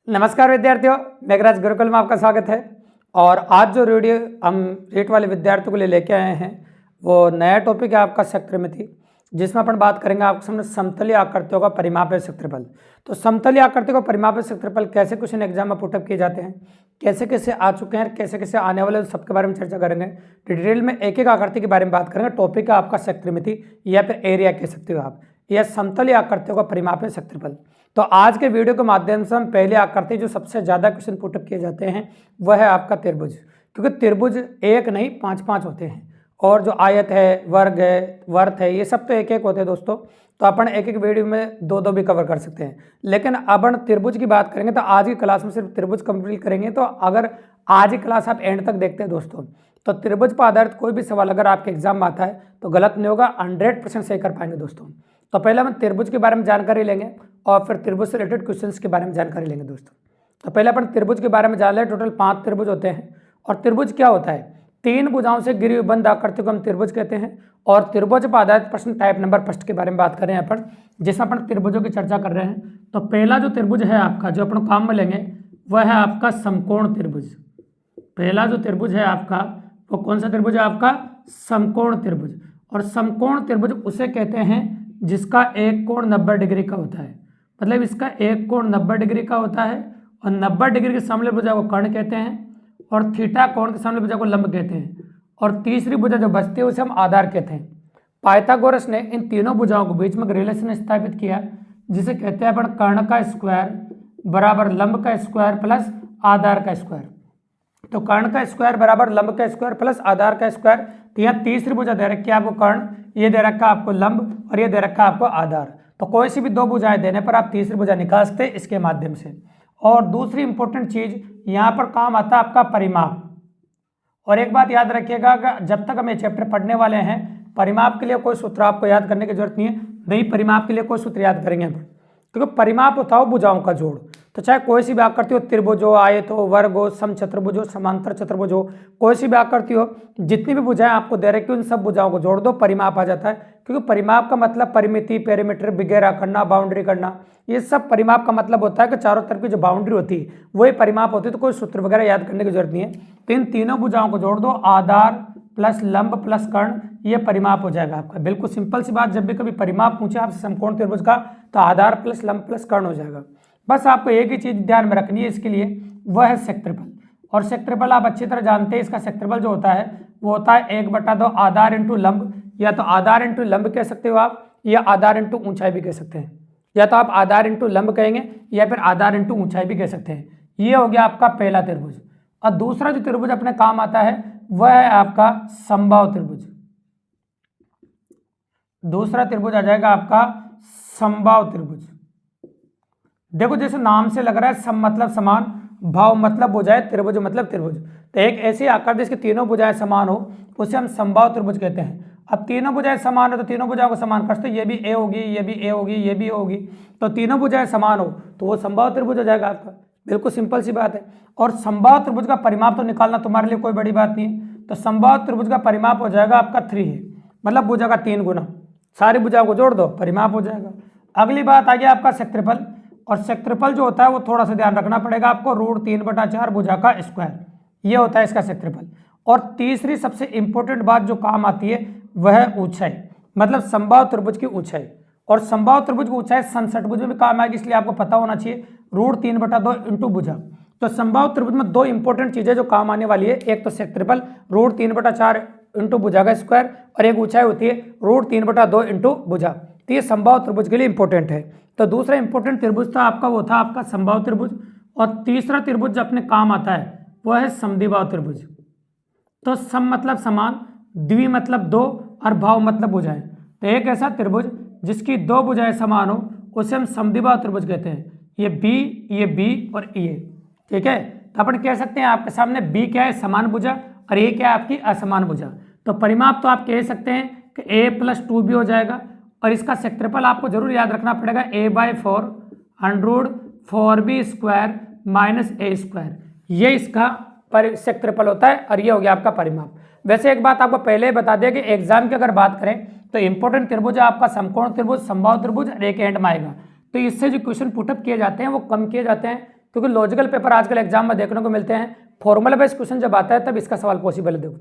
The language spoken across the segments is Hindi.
नमस्कार विद्यार्थियों, मेघराज गुरुकुल में आपका स्वागत है। और आज जो वीडियो हम रीट वाले विद्यार्थियों के लिए लेके आए हैं वो नया टॉपिक है आपका क्षेत्रमिति, जिसमें अपन बात करेंगे आपके सामने समतलीय आकृतियों का परिमापीय क्षेत्रफल। तो समतलीय आकृतियों का परिमापीय क्षेत्रफल कैसे क्वेश्चन एग्जाम में पुटअप किए जाते हैं, कैसे कैसे आ चुके हैं, कैसे कैसे आने वाले, सबके बारे में चर्चा करेंगे। डिटेल में एक एक आकृति के बारे में बात करेंगे। टॉपिक है आपका क्षेत्रमिति या फिर एरिया कह सकते हो आप, यह समतलीय आकृतियों का परिमापीय क्षेत्रफल। तो आज के वीडियो के माध्यम से हम पहले आकृति जो सबसे ज़्यादा क्वेश्चन पुटअप किए जाते हैं वह है आपका त्रिभुज, क्योंकि त्रिभुज एक नहीं पांच होते हैं, और जो आयत है, वर्ग है, वर्त है, ये सब तो एक एक होते हैं दोस्तों। तो अपन एक एक वीडियो में दो भी कवर कर सकते हैं, लेकिन अपन त्रिभुज की बात करेंगे तो आज की क्लास में सिर्फ त्रिभुज कंप्लीट करेंगे। तो अगर आज की क्लास आप एंड तक देखते हैं दोस्तों, तो त्रिभुज पर आधारित कोई भी सवाल अगर आपके एग्जाम में आता है तो गलत नहीं होगा, 100% सही कर पाएंगे दोस्तों। तो पहले हम त्रिभुज के बारे में जानकारी लेंगे और फिर त्रिभुज से रिलेटेड क्वेश्चंस के बारे में जानकारी लेंगे दोस्तों। तो पहले अपन त्रिभुज के बारे में जान लें। टोटल 5 त्रिभुज होते हैं। और त्रिभुज क्या होता है? 3 भुजाओं से घिरी हुई बंद आकृति को हम त्रिभुज कहते हैं। और त्रिभुज पर आधारित प्रश्न टाइप नंबर फर्स्ट के बारे में बात करें अपन, जिसमें अपन त्रिभुजों की चर्चा कर रहे हैं। तो पहला जो त्रिभुज है आपका, जो अपन काम में लेंगे, वह है आपका समकोण त्रिभुज। पहला जो त्रिभुज है आपका वो कौन सा त्रिभुज है? आपका समकोण त्रिभुज। और समकोण त्रिभुज उसे कहते हैं जिसका एक कोण 90 डिग्री का होता है। मतलब इसका एक कोण 90 डिग्री का होता है, और 90 डिग्री के सामने भुजा को कर्ण कहते हैं, और थीटा कोण के सामने भुजा को लंब कहते हैं, और तीसरी भुजा जो बचती है उसे हम आधार कहते हैं। पाइथागोरस ने इन तीनों भुजाओं के बीच में रिलेशन स्थापित किया, जिसे कहते हैं अपन कर्ण का स्क्वायर बराबर लंब का स्क्वायर प्लस आधार का स्क्वायर। तो कर्ण का स्क्वायर बराबर लंब का स्क्वायर प्लस आधार का स्क्वायर। तो यहाँ तीसरी भुजा दे रखी है आपको कर्ण, ये दे रखा है आपको लंब, और ये दे रखा है आपको आधार। तो कोई सी भी 2 भुजाएं देने पर आप तीसरी भुजा निकाल सकते हैं इसके माध्यम से। और दूसरी इंपॉर्टेंट चीज यहाँ पर काम आता है आपका परिमाप। और एक बात याद रखिएगा, जब तक हम ये चैप्टर पढ़ने वाले हैं, परिमाप के लिए कोई सूत्र आपको याद करने की जरूरत नहीं। परिमाप के लिए कोई सूत्र याद करेंगे अपन, क्योंकि परिमाप होता हो भुजाओं का जोड़। तो चाहे कोई सी भी आकृति हो, त्रिभुज हो, आयत हो, वर्ग हो, समचतुर्भुज हो, समांतर चतुर्भुज हो, कोई सी भी आकृति हो, जितनी भी भुजाएं आपको दे रखी उन सब भुजाओं को जोड़ दो, परिमाप आ जाता है। क्योंकि परिमाप का मतलब परिमिति, पेरीमीटर वगैरह करना, बाउंड्री करना, ये सब परिमाप का मतलब होता है कि चारों तरफ की जो बाउंड्री होती है वही परिमाप होती है। तो कोई सूत्र वगैरह याद करने की जरूरत नहीं है। तो इन तीनों भुजाओं को जोड़ दो, आधार प्लस लंब प्लस कर्ण, ये परिमाप हो जाएगा आपका। बिल्कुल सिंपल सी बात, जब भी कभी परिमाप पूछे आपसे समकोण त्रिभुज का तो आधार प्लस लंब प्लस कर्ण हो जाएगा। बस आपको एक ही चीज ध्यान में रखनी है इसके लिए, वह है क्षेत्रफल। और क्षेत्रफल आप अच्छी तरह जानते हैं। इसका क्षेत्रफल जो होता है वो होता है 1/2 आधार इंटू लंब, या तो आधार इंटू लंब कह सकते हो आप, या आधार इंटू ऊंचाई भी कह सकते हैं। या तो आप आधार इंटू लंब कहेंगे या फिर आधार इंटू ऊंचाई भी कह सकते हैं। ये हो गया आपका पहला त्रिभुज। और दूसरा जो त्रिभुज अपने काम आता है वह है आपका समबाहु त्रिभुज। दूसरा त्रिभुज आ जाएगा आपका समबाहु त्रिभुज। देखो जैसे नाम से लग रहा है, सम मतलब समान, भाव मतलब भुजाएं, त्रिभुज मतलब त्रिभुज। तो एक ऐसी आकृति जिसकी तीनों भुजाएं समान हो उसे हम समबाहु त्रिभुज कहते हैं। अब तीनों भुजाएं समान हो तो तीनों भुजाओं को समान करते, ये भी ए होगी, ये भी ए होगी, ये भी होगी। तो तीनों भुजाएं समान हो तो वो समबाहु त्रिभुज हो जाएगा आपका। बिल्कुल सिंपल सी बात है। और समबाहु त्रिभुज का परिमाप तो निकालना तुम्हारे लिए कोई बड़ी बात नहीं है। तो समबाहु त्रिभुज का परिमाप हो जाएगा आपका 3 है, मतलब भुजा का 3 गुना। सारी भुजाओं को जोड़ दो, परिमाप हो जाएगा। अगली बात आ गया आपका क्षेत्रफल। और क्षेत्रफल जो होता है वो थोड़ा सा ध्यान रखना पड़ेगा आपको, √3/4 भुजा का स्क्वायर, ये होता है इसका क्षेत्रफल। और तीसरी सबसे इंपॉर्टेंट बात जो काम आती है वह है ऊंचाई, मतलब समबाहु त्रिभुज की ऊंचाई। और समबाहु त्रिभुज की ऊंचाई समषटभुज में भी काम आएगी, इसलिए आपको पता होना चाहिए √3/2 इंटू भुजा। तो समबाहु त्रिभुज में 2 इंपॉर्टेंट चीजें जो काम आने वाली है, एक तो क्षेत्रफल √3/4 इंटू भुजा का स्क्वायर, और एक ऊंचाई होती है √3/2 इंटू भुजा। तो ये समबाहु त्रिभुज के लिए इंपॉर्टेंट है। तो दूसरा इंपॉर्टेंट त्रिभुज था आपका, वो था आपका समबाहु त्रिभुज। और तीसरा त्रिभुज जो अपने काम आता है वो है समद्विबाहु त्रिभुज। तो सम मतलब समान, द्वि मतलब 2, और भाव मतलब भुजाएं। तो एक ऐसा त्रिभुज जिसकी 2 भुजाएं समान हो उसे हम समद्विबाहु त्रिभुज कहते हैं। ये बी और ये, ठीक है। तो अपन कह सकते हैं आपके सामने बी क्या है? समान भुजा, और ये क्या है? आपकी असमान भुजा। तो परिमाप तो आप कह सकते हैं कि a+2b हो जाएगा। और इसका क्षेत्रफल आपको जरूर याद रखना पड़ेगा, a/4 √4b² माइनस a², ये इसका क्षेत्रफल होता है। और ये हो गया आपका परिमाप। वैसे एक बात आपको पहले ही बता दिया कि एग्जाम की अगर बात करें तो इंपॉर्टेंट त्रिभुज है आपका समकोण त्रिभुज, समबाहु त्रिभुज, और एक एंड में आएगा। तो इससे जो क्वेश्चन पुटअप किए जाते हैं वो कम किए जाते हैं, क्योंकि लॉजिकल पेपर आजकल एग्जाम में देखने को मिलते हैं, फॉर्मूला बेस्ड क्वेश्चन जब आता है तब इसका सवाल पॉसिबल है। देखो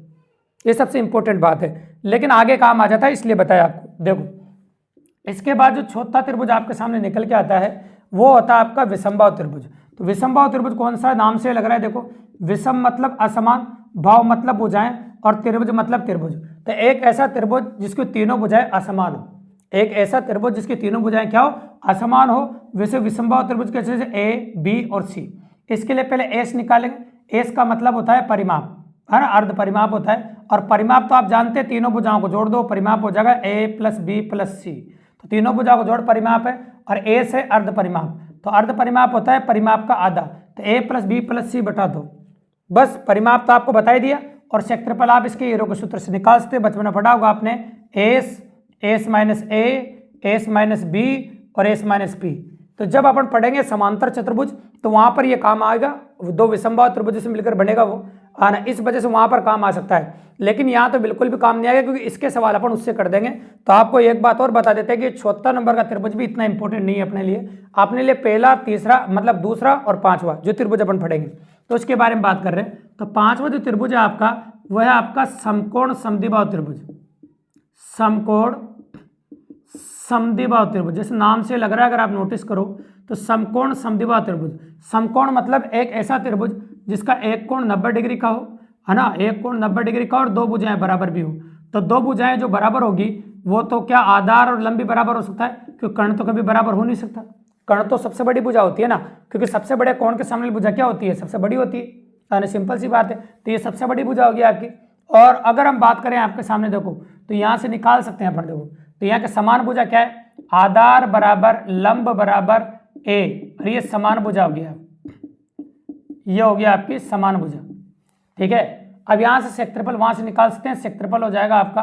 ये सबसे इंपॉर्टेंट बात है, लेकिन आगे काम आ जाता है इसलिए बताया आपको। देखो इसके बाद जो चौथा त्रिभुज आपके सामने निकल के आता है वो होता है आपका विषमबाहु त्रिभुज। तो विषमबाहु त्रिभुज कौन सा है, नाम से लग रहा है। देखो विषम मतलब असमान, भाव मतलब भुजाएं, और त्रिभुज मतलब त्रिभुज। तो एक ऐसा त्रिभुज जिसकी तीनों भुजाएं असमान हो, एक ऐसा त्रिभुज जिसकी तीनों भुजाएं क्या हो, असमान हो, वैसे विषमबाहु त्रिभुज कैसे, जैसे ए, बी और सी। इसके लिए पहले एस निकालेंगे। एस का मतलब होता है परिमाप, है ना, अर्ध परिमाप होता है। और परिमाप तो आप जानते हैं, तीनों भुजाओं को जोड़ दो, परिमाप हो जाएगा ए प्लस बी प्लस सी। तो तीनों भुजाओं को जोड़ परिमाप है, और ए से अर्ध परिमाप, तो अर्ध परिमाप होता है परिमाप का आधा। तो ए प्लस बी प्लस सी बटा दो, बस परिमाप तो आपको बता ही दिया। और क्षेत्रफल आप इसके हीरो के सूत्र से निकाल सकते हैं, बचपन में पढ़ा होगा आपने, एस माइनस ए, एस माइनस बी और एस माइनस पी। तो जब अपन पढ़ेंगे समांतर चतुर्भुज तो वहां पर ये काम आएगा, दो विषमबाहु त्रिभुज से मिलकर बनेगा वो, आना इस वजह से वहां पर काम आ सकता है। लेकिन यहाँ तो बिल्कुल भी काम नहीं आएगा, क्योंकि इसके सवाल अपन उससे कर देंगे। तो आपको एक बात और बता देते हैं कि चौथा नंबर का त्रिभुज भी इतना इंपॉर्टेंट नहीं है अपने लिए। अपने लिए पहला, तीसरा मतलब दूसरा और पांचवा जो त्रिभुज अपन पढ़ेंगे तो उसके बारे में बात कर रहे हैं। तो पांचवा जो त्रिभुज है आपका वह है आपका समकोण समद्विबाहु त्रिभुज। समकोण समद्विबाहु त्रिभुज, जैसे नाम से लग रहा है, अगर आप नोटिस करो तो समकोण समद्विबाहु त्रिभुज। समकोण मतलब एक ऐसा त्रिभुज जिसका एक कोण 90 डिग्री का हो, है ना, एक कोण 90 डिग्री का और दो भुजाएं बराबर भी हो। तो दो भुजाएं जो बराबर होगी वो तो क्या आधार और लंब भी बराबर हो सकता है, क्योंकि कर्ण तो कभी बराबर हो नहीं सकता। कर्ण तो सबसे बड़ी भुजा होती है ना, क्योंकि सबसे बड़े कोण के सामने भुजा क्या होती है, सबसे बड़ी होती है, यानी सिंपल सी बात है। तो ये सबसे बड़ी भुजा होगी आपकी। और अगर हम बात करें आपके सामने देखो तो यहाँ से निकाल सकते हैं अपन। देखो तो यहाँ के समान भुजा क्या है, आधार बराबर लंब बराबर ए, और ये समान भुजा हो गया, ये हो गया आपकी समान भुजा। ठीक है, अब यहाँ से क्षेत्रफल वहां से निकाल सकते हैं। क्षेत्रफल हो जाएगा आपका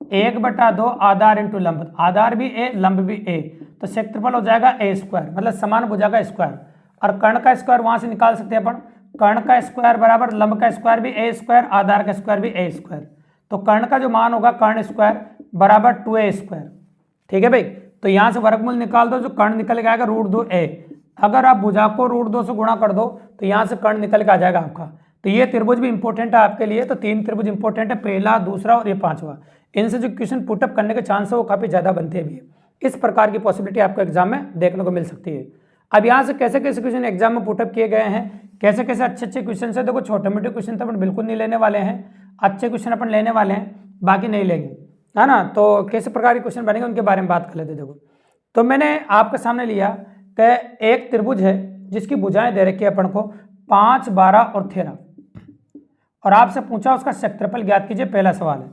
1/2 आधार इंटू लंब, आधार भी ए लंब भी ए, तो क्षेत्रफल हो जाएगा ए स्क्वायर, मतलब समान भुजा का स्क्वायर। और कर्ण का स्क्वायर वहां से निकाल सकते हैं अपन, कर्ण का स्क्वायर बराबर लंब का स्क्वायर भी ए स्क्वायर, आधार का स्क्वायर भी ए स्क्वायर। तो कर्ण का जो मान होगा कर्ण स्क्वायर बराबर 2a स्क्वायर। ठीक है भाई, तो यहाँ से वर्गमूल निकाल दो, जो कर्ण निकल के आएगा √2a। अगर आप भुजा को √2 से गुणा कर दो तो यहाँ से कर्ण निकल के आ जाएगा आपका। तो ये त्रिभुज भी इंपॉर्टेंट है आपके लिए। तो तीन त्रिभुज इंपॉर्टेंट है, पहला, दूसरा और ये पांचवा। इनसे जो क्वेश्चन पुटअप करने के चांस है वो काफी ज्यादा बनते भी है। इस प्रकार की पॉसिबिलिटी आपको एग्जाम में देखने को मिल सकती है। अब यहाँ से कैसे कैसे क्वेश्चन एग्जाम में पुटअप किए गए हैं, कैसे कैसे अच्छे अच्छे क्वेश्चन है। देखो छोटे मोटे क्वेश्चन तो अपन बिल्कुल नहीं लेने वाले हैं, अच्छे क्वेश्चन अपन लेने वाले हैं, बाकी नहीं लेंगे, है ना। तो कैसे प्रकार के क्वेश्चन बनेंगे उनके बारे में बात कर लेते। देखो तो मैंने आपके सामने लिया कि एक त्रिभुज है जिसकी भुजाएं दे रखी है अपन को 5, 12 और 13, और आपसे पूछा उसका क्षेत्रफल ज्ञात कीजिए। पहला सवाल है,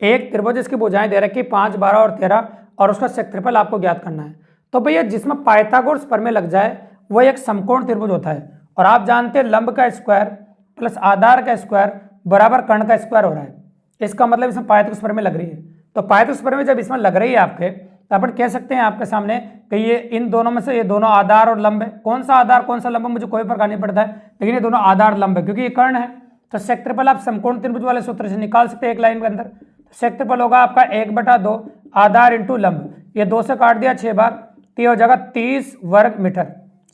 एक त्रिभुज जिसकी भुजाएं दे रखी 5, 12 और 13 और उसका क्षेत्रफल आपको ज्ञात करना है। तो भैया जिसमें पाइथागोरस प्रमेय लग जाए वो एक समकोण त्रिभुज होता है। और आप जानते हैं लंब का स्क्वायर प्लस आधार का स्क्वायर बराबर कर्ण का स्क्वायर हो रहा है। इसका मतलब इसमें पाइथागोरस प्रमेय लग रही है। तो पाइथागोरस प्रमेय जब इसमें लग रही है आपके, तो अपन कह सकते हैं आपके सामने कि ये इन दोनों में से ये दोनों आधार और लंब है। कौन सा आधार कौन सा लंब मुझे कोई फर्क नहीं पड़ता है, लेकिन ये दोनों आधार लंब है क्योंकि ये कर्ण है। तो क्षेत्रफल आप समकोण त्रिभुज वाले सूत्र से निकाल सकते हैं एक लाइन के अंदर। तो क्षेत्रफल होगा आपका 1/2 आधार इंटू लंब, ये 2 से काट दिया 6 बार, तो ये हो जाएगा 30 वर्ग मीटर।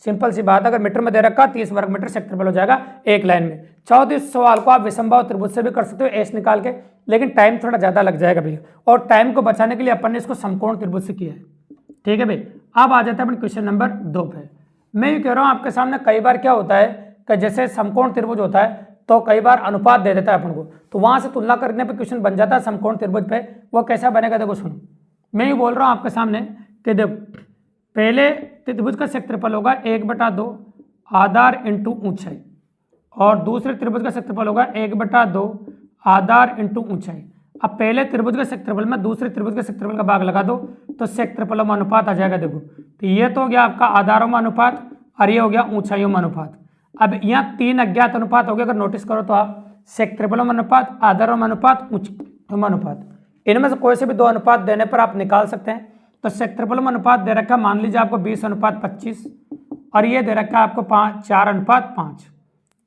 सिंपल सी बात, अगर मीटर में दे रखा 30 वर्ग मीटर क्षेत्रफल हो जाएगा एक लाइन में। चाहो तो इस सवाल को आप विषमबाहु त्रिभुज से भी कर सकते हो एस निकाल के, लेकिन टाइम थोड़ा ज्यादा लग जाएगा भैया, और टाइम को बचाने के लिए अपन ने इसको समकोण त्रिभुज से किया है। ठीक है भाई, अब आ जाता है अपन क्वेश्चन नंबर 2 पे। मैं ये कह रहा हूँ आपके सामने कई बार क्या होता है कि जैसे समकोण त्रिभुज होता है तो कई बार अनुपात दे देता है अपन को, तो वहां से तुलना करने पे क्वेश्चन बन जाता है समकोण त्रिभुज पे। वो कैसा बनेगा देखो सुनो, मैं ये बोल रहा हूँ आपके सामने कि देखो पहले त्रिभुज का क्षेत्रफल होगा 1/2 आधार इंटू ऊंचाई, और दूसरे त्रिभुज का क्षेत्रफल होगा 1/2 आधार इंटू ऊंचाई। अब पहले त्रिभुज के क्षेत्रफल में दूसरे त्रिभुज के क्षेत्रफल का भाग लगा दो तो क्षेत्रफलों में अनुपात आ जाएगा। देखो तो ये तो हो गया आपका आधारों में अनुपात और ये हो गया ऊंचाइयों में अनुपात। अब यहाँ 3 अज्ञात अनुपात हो गया, अगर नोटिस करो तो आप, क्षेत्रफलों में अनुपात, आधारों में अनुपात, ऊंचाइयों में अनुपात। इनमें से कोई से भी 2 अनुपात देने पर आप निकाल सकते हैं। तो क्षेत्रफलों में अनुपात दे रखा, मान लीजिए आपको 20:25, और ये दे रखा आपको 4:5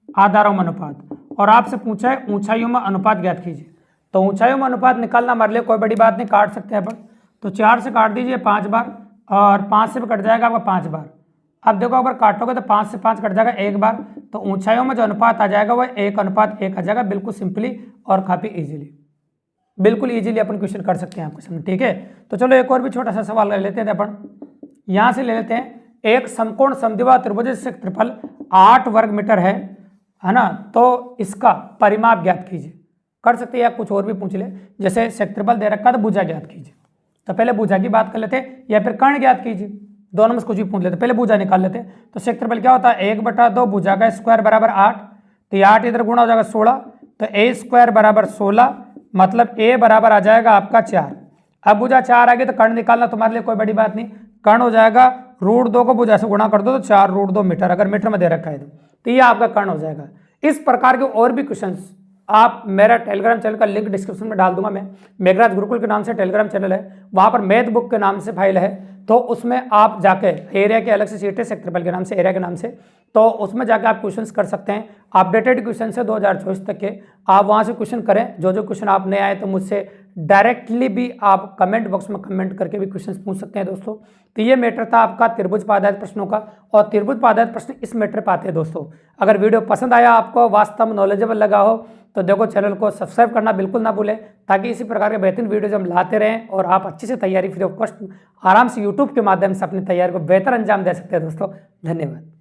आधारों में अनुपात, और आपसे पूछा है ऊंचाइयों में अनुपात ज्ञात कीजिए। तो ऊंचाइयों में अनुपात निकालना हमारे लिए कोई बड़ी बात नहीं, काट सकते हैं अपन। तो 4 से काट दीजिए 5 बार, और 5 से भी कट जाएगा आपका 5 बार, अब देखो अगर काटोगे तो 5 से 5 कट जाएगा एक बार, तो ऊंचाइयों में जो अनुपात आ जाएगा वह 1:1 आ जाएगा, बिल्कुल सिंपली और काफी इजीली, बिल्कुल इजीली अपन क्वेश्चन कर सकते हैं आपके सामने। ठीक है, तो चलो एक और भी छोटा सा सवाल ले लेते हैं अपन, यहां से ले लेते हैं। एक समकोण समद्विबाहु त्रिभुज से क्षेत्रफल 8 वर्ग मीटर है ना, तो इसका परिमाप ज्ञात कीजिए। कर सकते हैं या कुछ और भी पूछ ले, जैसे क्षेत्रफल दे रखा तो भुजा ज्ञात कीजिए, तो पहले भुजा की बात कर लेते हैं, या फिर कर्ण ज्ञात कीजिए, दोनों में से कुछ भी पूछ लेते, पहले भुजा निकाल लेते हैं। तो क्षेत्रफल क्या होता है 1/2 भुजा का स्क्वायर बराबर 8, तो ये 8 इधर गुणा हो जाएगा 16, तो a स्क्वायर बराबर 16, मतलब a बराबर आ जाएगा आपका 4। अब भुजा 4 आ गई तो कर्ण निकालना तुम्हारे लिए कोई बड़ी बात नहीं, कर्ण हो जाएगा √2 को भुजा से गुणा कर दो तो 4√2 मीटर, अगर मीटर में दे रखा है तो ये आपका कर्ण हो जाएगा। इस प्रकार के और भी क्वेश्चंस आप मेरा टेलीग्राम चैनल का लिंक डिस्क्रिप्शन में डाल दूंगा, मैं मेघराज गुरुकुल के नाम से टेलीग्राम चैनल है, वहाँ पर मैथ बुक के नाम से फाइल है, तो उसमें आप जाके एरिया के अलग से सीट है, क्षेत्रफल के नाम से, एरिया के नाम से, तो उसमें जाके आप क्वेश्चंस कर सकते हैं। अपडेटेड क्वेश्चन से 2024 तक के आप वहाँ से क्वेश्चन करें, जो जो क्वेश्चन आप नहीं आए तो मुझसे डायरेक्टली भी आप कमेंट बॉक्स में कमेंट करके भी क्वेश्चन पूछ सकते हैं दोस्तों। तो ये मैटर था आपका त्रिभुज पर आधारित प्रश्नों का, और त्रिभुज पर आधारित प्रश्न इस मैटर पर आते हैं दोस्तों। अगर वीडियो पसंद आया, आपको वास्तव में नॉलेजेबल लगा हो, तो देखो चैनल को सब्सक्राइब करना बिल्कुल ना भूलें, ताकि इसी प्रकार के बेहतरीन वीडियोज हम लाते रहें और आप अच्छे से तैयारी फ्री ऑफ कॉस्ट आराम से यूट्यूब के माध्यम से अपनी तैयारी को बेहतर अंजाम दे सकते हैं दोस्तों। धन्यवाद।